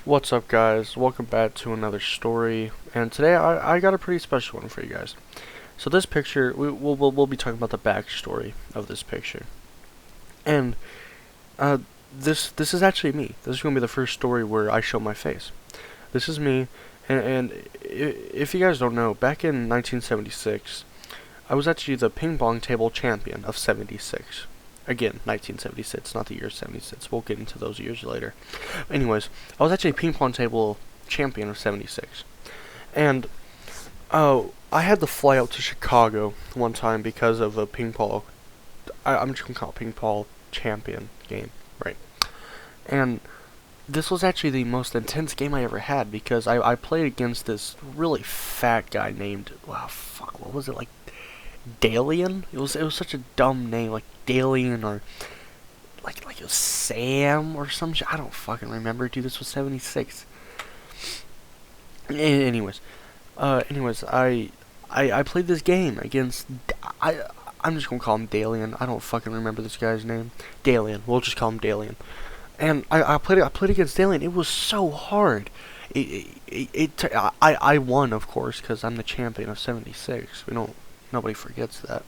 What's up, guys? Welcome back to another story, and today I got a pretty special one for you guys. So this picture, we'll be talking about the backstory of this picture, and this is actually me. This is gonna be the first story where I show my face. This is me, and if you guys don't know, back in 1976, I was actually the ping pong table champion of '76. Again, 1976, not the year 76. We'll get into those years later. Anyways, I was actually a ping pong table champion of '76. And I had to fly out to Chicago one time because of a ping pong. I'm just going to call it ping pong champion game, right? And this was actually the most intense game I ever had because I played against this really fat guy named, wow, fuck, what was it, like Dalion? It was such a dumb name, like Dalion or like it was Sam or some shit. I don't fucking remember, dude. This was '76. Anyways, I played this game against I'm just gonna call him Dalion. I don't fucking remember this guy's name. Dalion. We'll just call him Dalion. And I played against Dalion. It was so hard. I won, of course, because I'm the champion of '76. Nobody forgets that.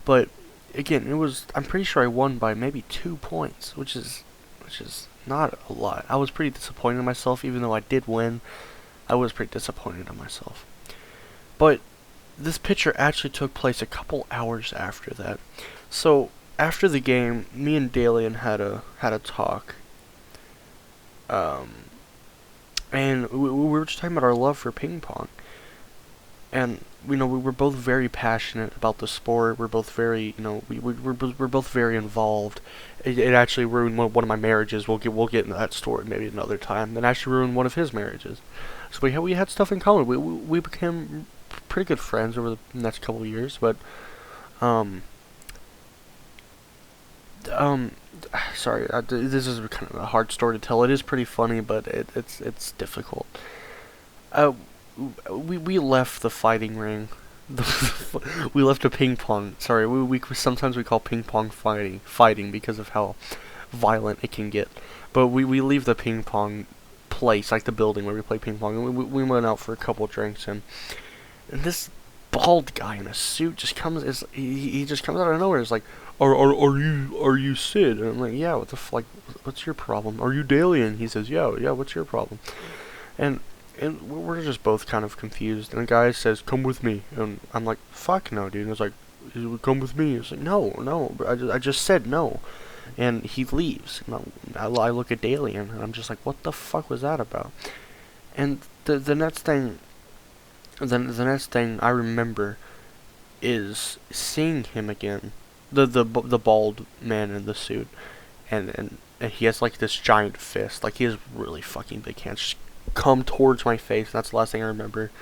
But again, I'm pretty sure I won by maybe 2 points, which is not a lot. I was pretty disappointed in myself, even though I did win. I was pretty disappointed in myself. But this picture actually took place a couple hours after that. So after the game, me and Dalian had a talk. And we were just talking about our love for ping pong. And we were both very passionate about the sport. We're both very, we're both very involved. It actually ruined one of my marriages. We'll get into that story maybe another time. It actually ruined one of his marriages. So we had stuff in common. We became pretty good friends over the next couple of years. But sorry, this is kind of a hard story to tell. It is pretty funny, but it's difficult. We left the fighting ring. We left the ping pong. Sorry, we sometimes we call ping pong fighting because of how violent it can get. But we leave the ping pong place, like the building where we play ping pong, and we went out for a couple drinks, and this bald guy in a suit just comes. He just comes out of nowhere. It's like, are you Sid? And I'm like, yeah. What the like? What's your problem? Are you Dalian? He says, yeah. What's your problem? And we're just both kind of confused. And the guy says, come with me. And I'm like, fuck no, dude. And it's like, come with me. It's like, no. I just said no. And he leaves. And I look at Dalian, and I'm just like, what the fuck was that about? And the next thing I remember is seeing him again. The bald man in the suit. And he has like this giant fist. Like he has really fucking big hands. Come towards my face. That's the last thing I remember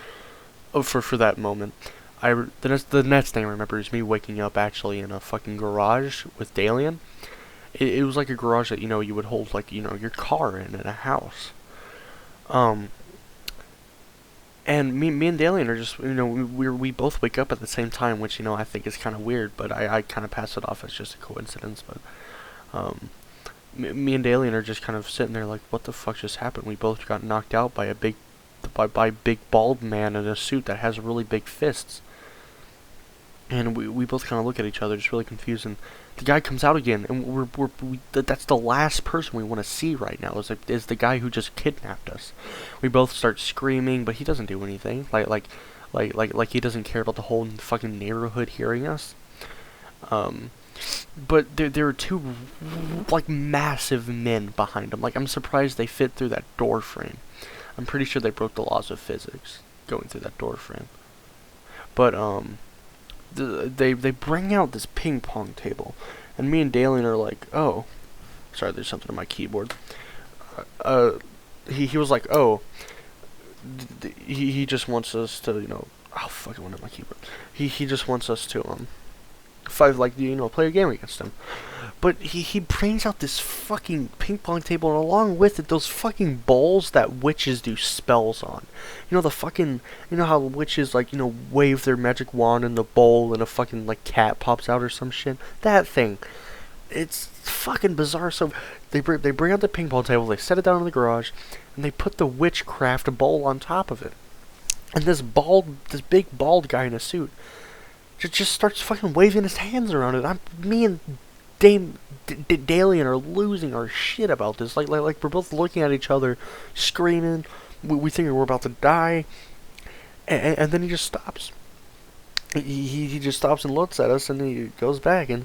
for that moment. The next thing I remember is me waking up actually in a fucking garage with Dalian. It was like a garage that you would hold like your car in a house. And me and Dalian are just we both wake up at the same time, which I think is kind of weird, but I kind of pass it off as just a coincidence. But me and Dalian are just kind of sitting there like, what the fuck just happened? We both got knocked out by a big bald man in a suit that has really big fists. And we both kind of look at each other, just really confused. And the guy comes out again, and that's the last person we want to see right now. Is the guy who just kidnapped us. We both start screaming, but he doesn't do anything. Like he doesn't care about the whole fucking neighborhood hearing us. But there are two like massive men behind him. Like I'm surprised they fit through that door frame. I'm pretty sure they broke the laws of physics going through that door frame. But they bring out this ping pong table, and me and Dalian are like, oh, sorry, there's something on my keyboard. He was like, oh, he just wants us to oh fuck, it went on my keyboard. He just wants us to play a game against him. But he brings out this fucking ping pong table, and along with it, those fucking bowls that witches do spells on. How witches, wave their magic wand in the bowl, and a fucking, cat pops out or some shit? That thing. It's fucking bizarre. So They bring out the ping pong table, they set it down in the garage, and they put the witchcraft bowl on top of it. And this big bald guy in a suit just starts fucking waving his hands around it. Me and Dalion are losing our shit about this. Like we're both looking at each other, screaming. We think we're about to die, and then he just stops. He just stops and looks at us, and then he goes back, and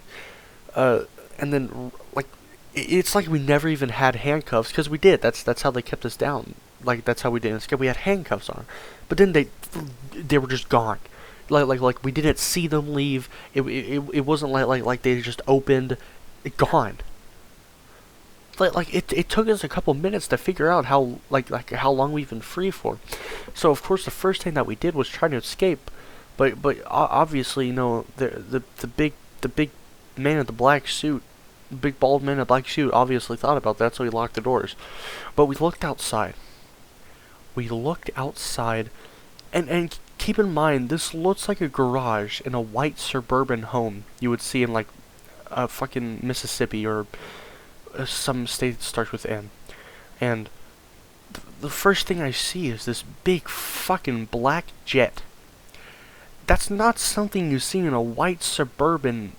then like it's like we never even had handcuffs, because we did. That's how they kept us down. Like that's how we didn't escape. We had handcuffs on, but then they were just gone. Like we didn't see them leave. It wasn't like they just opened, gone. Like it took us a couple minutes to figure out how how long we've been free for. So of course the first thing that we did was try to escape, but obviously the big man in the black suit, big bald man in the black suit obviously thought about that, so he locked the doors. But we looked outside. And keep in mind, this looks like a garage in a white suburban home you would see in like fucking Mississippi or some state that starts with M. And the first thing I see is this big fucking black jet. That's not something you see in a white suburban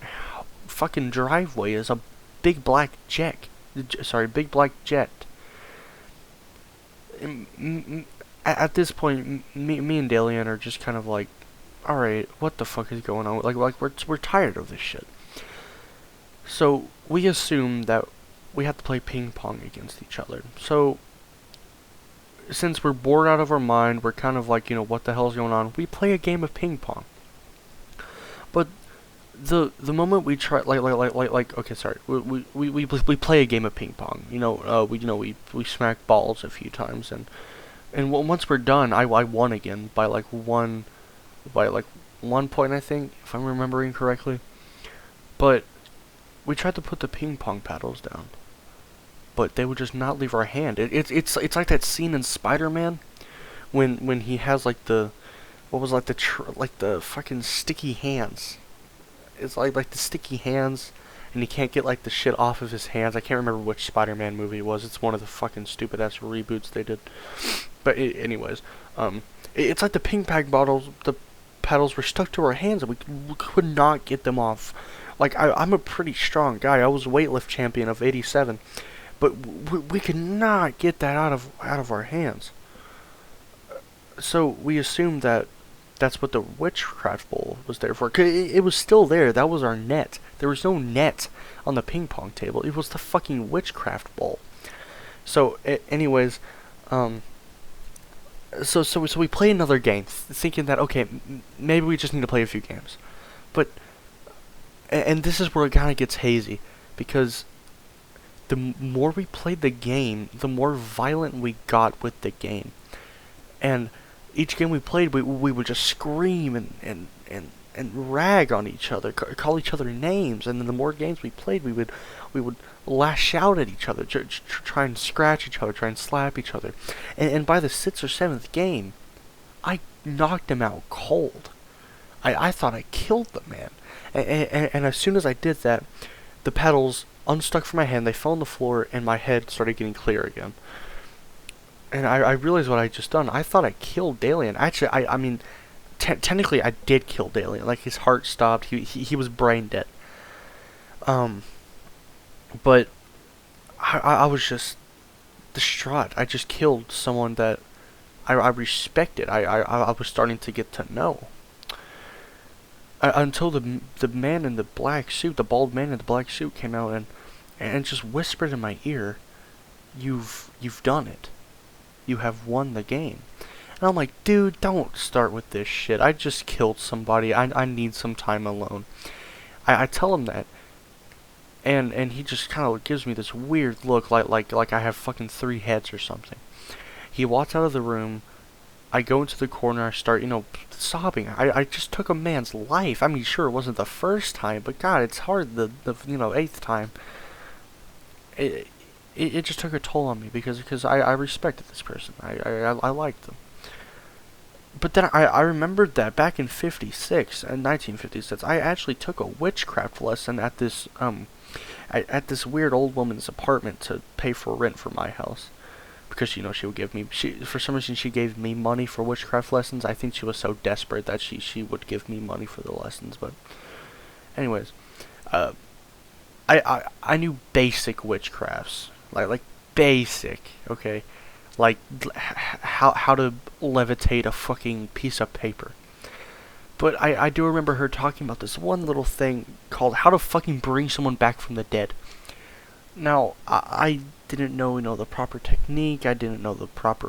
fucking driveway. Is a big black jet. Big black jet. At this point, me and Dalion are just kind of like, all right, what the fuck is going on? Like we're tired of this shit. So we assume that we have to play ping pong against each other. So since we're bored out of our mind, we're kind of like, what the hell's going on? We play a game of ping pong. But the moment we try, okay, sorry, we play a game of ping pong. We smack balls a few times, and once we're done, I won again by like 1 point, I think, if I'm remembering correctly. But we tried to put the ping pong paddles down, but they would just not leave our hand. It's like that scene in Spider-Man when he has like the the fucking sticky hands. It's like the sticky hands, and he can't get like the shit off of his hands. I can't remember which Spider-Man movie it was. It's one of the fucking stupid ass reboots they did. But anyways, it's like the ping pong bottles, the paddles were stuck to our hands, and we could not get them off. Like I'm a pretty strong guy. I was weightlift champion of '87, but we could not get that out of our hands. So we assumed that that's what the witchcraft bowl was there for. 'Cause it was still there. That was our net. There was no net on the ping pong table. It was the fucking witchcraft bowl. So anyways, so we play another game, thinking that okay, maybe we just need to play a few games, but and this is where it kind of gets hazy, because the more we played the game, the more violent we got with the game, and each game we played, we would just scream and rag on each other, call each other names, and then the more games we played, we would lash out at each other, try and scratch each other, try and slap each other, and by the 6th or 7th game, I knocked him out cold. I thought I killed the man, and as soon as I did that, the pedals unstuck from my hand, they fell on the floor, and my head started getting clear again. And I realized what I just done. I thought I killed Dalion. Actually, I mean, technically I did kill Dalion. Like, his heart stopped. He was brain dead. But I was just distraught. I just killed someone that I respected. I was starting to get to know. Until the man in the black suit, the bald man in the black suit, came out and just whispered in my ear, "You've done it. You have won the game." And I'm like, dude, don't start with this shit. I just killed somebody. I need some time alone. I tell him that, and he just kind of gives me this weird look, like I have fucking 3 heads or something. He walks out of the room. I go into the corner. I start, sobbing. I just took a man's life. I mean, sure, it wasn't the first time, but God, it's hard the 8th time. It just took a toll on me because I respected this person. I liked them. But then I remembered that back in 1956, I actually took a witchcraft lesson at at this weird old woman's apartment to pay for rent for my house. Because, she would give me, for some reason she gave me money for witchcraft lessons. I think she was so desperate that she would give me money for the lessons. But anyways, I knew basic witchcrafts, like basic, okay, like how to levitate a fucking piece of paper. But I do remember her talking about this one little thing called how to fucking bring someone back from the dead. Now, I didn't know, the proper technique. I didn't know the proper,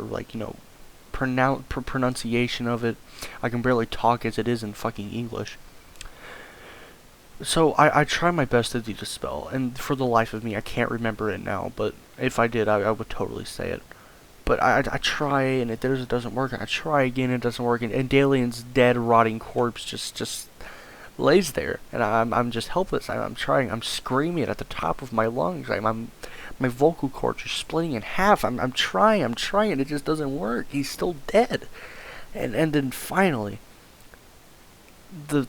pronunciation of it. I can barely talk as it is in fucking English. So I try my best to do the spell, and for the life of me, I can't remember it now, but if I did, I would totally say it. But I try, and it doesn't work, and I try again, and it doesn't work, and Dalion's dead, rotting corpse just lays there, and I'm just helpless. I'm trying, I'm screaming at the top of my lungs. My vocal cords are splitting in half. I'm trying, it just doesn't work. He's still dead. And then finally, the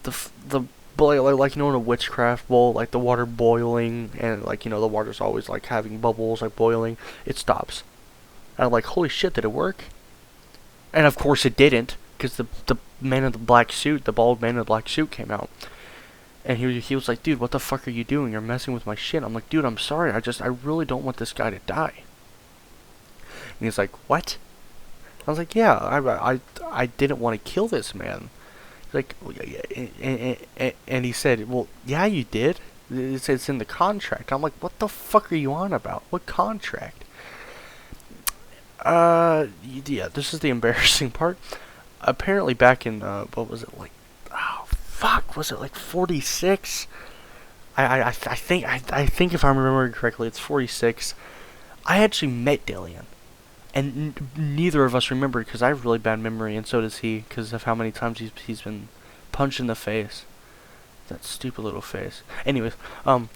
boil, in a witchcraft bowl, like the water boiling, and the water's always having bubbles, boiling. It stops. And I'm like, holy shit, did it work? And of course it didn't, because the man in the black suit, the bald man in the black suit came out. And he was like, dude, what the fuck are you doing? You're messing with my shit. I'm like, dude, I'm sorry. I really don't want this guy to die. And he's like, what? I was like, yeah, I didn't want to kill this man. He's like, well, and he said, well, yeah, you did. It's in the contract. I'm like, what the fuck are you on about? What contract? Yeah, this is the embarrassing part. Apparently back in, what was it, oh, fuck, was it 46? I think if I'm remembering correctly, it's 46. I actually met Dalion, and neither of us remembered, because I have really bad memory, and so does he, because of how many times he's been punched in the face. That stupid little face. Anyways, I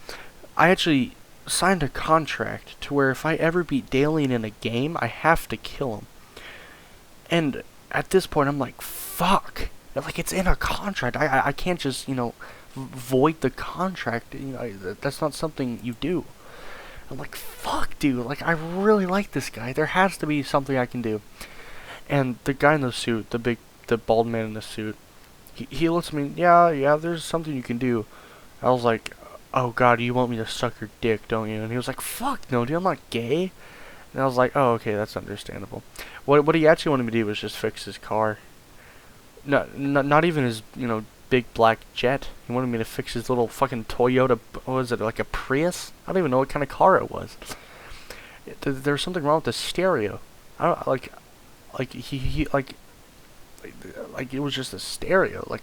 actually signed a contract to where if I ever beat Dalion in a game, I have to kill him. And at this point, I'm like, fuck. It's in a contract. I can't just, void the contract. That's not something you do. I'm like, fuck, dude. I really like this guy. There has to be something I can do. And the guy in the suit, the bald man in the suit, he looks at me, yeah, there's something you can do. I was like, oh god, you want me to suck your dick, don't you? And he was like, fuck no, dude, I'm not gay. And I was like, oh, okay, that's understandable. What he actually wanted me to do was just fix his car. Not even his, big black jet. He wanted me to fix his little fucking Toyota, what was it, a Prius? I don't even know what kind of car it was. There was something wrong with the stereo. I don't, it was just a stereo,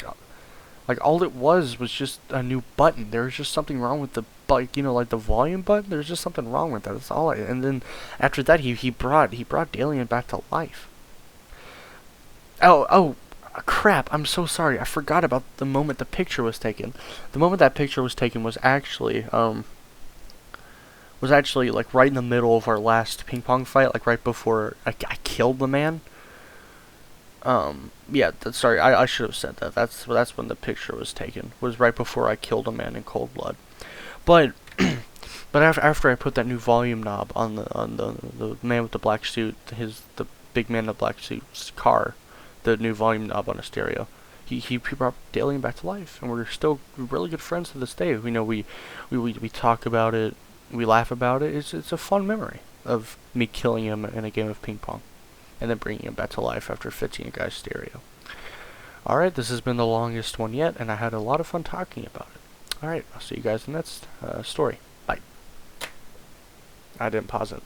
all it was just a new button. There was just something wrong with the, the volume button. There's just something wrong with that. That's all. And then after that, he brought Dalion back to life. Oh, crap! I'm so sorry. I forgot about the moment the picture was taken. The moment that picture was taken was actually right in the middle of our last ping pong fight, right before I killed the man. Yeah, sorry, I should have said that. That's when the picture was taken. Was right before I killed a man in cold blood. But but after I put that new volume knob on the man with the black suit, the big man in the black suit's car, the new volume knob on a stereo, he brought Dalion back to life, and we're still really good friends to this day. We talk about it, we laugh about it. It's a fun memory of me killing him in a game of ping pong, and then bringing him back to life after fixing a guy's stereo. Alright, this has been the longest one yet, and I had a lot of fun talking about it. Alright, I'll see you guys in the next story. Bye. I didn't pause it.